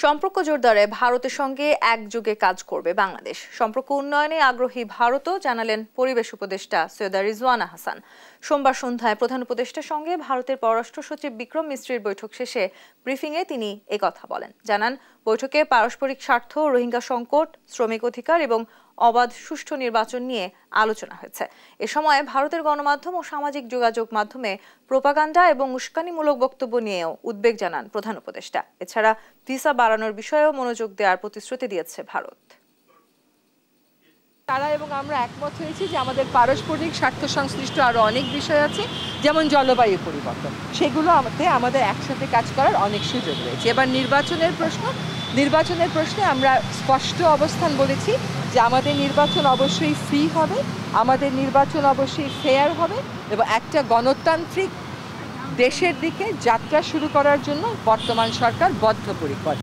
সম্পর্ক জোরদারে ভারতের সঙ্গে একযোগে কাজ করবে বাংলাদেশ। সম্পর্ক উন্নয়নে আগ্রহী ভারতও জানালেন পরিবেশ উপদেষ্টা সৈয়দা রিজওয়ানা হাসান। সোমবার সন্ধ্যায় প্রধান উপদেষ্টার সঙ্গে ভারতের পররাষ্ট্র সচিব বিক্রম মিস্ত্রির বৈঠক শেষে ব্রিফিংয়ে তিনি একথা বলেন। জানান, বৈঠকে পারস্পরিক স্বার্থ, রোহিঙ্গা সংকট, শ্রমিক অধিকার এবং অবাধ সুষ্ঠু নির্বাচন নিয়ে আলোচনা হয়েছে। এ সময় ভারতের গণমাধ্যম ও সামাজিক যোগাযোগ মাধ্যমে প্রোপাগান্ডা এবং উস্কানিমূলক বক্তব্য নিয়েও উদ্বেগ জানান প্রধান উপদেষ্টা। এছাড়া ভিসা বাড়ানোর বিষয়েও মনোযোগ দেওয়ার প্রতিশ্রুতি দিয়েছে ভারত। তারা এবং আমরা একমত হয়েছি যে আমাদের পারস্পরিক স্বার্থ সংশ্লিষ্ট আরও অনেক বিষয় আছে, যেমন জলবায়ু পরিবর্তন, সেগুলো আমাদের একসাথে কাজ করার অনেক সুযোগ রয়েছে। এবার নির্বাচনের প্রশ্নে আমরা স্পষ্ট অবস্থান বলেছি যে আমাদের নির্বাচন অবশ্যই ফ্রি হবে, আমাদের নির্বাচন অবশ্যই ফেয়ার হবে এবং একটা গণতান্ত্রিক দেশের দিকে যাত্রা শুরু করার জন্য বর্তমান সরকার বদ্ধপরিকর।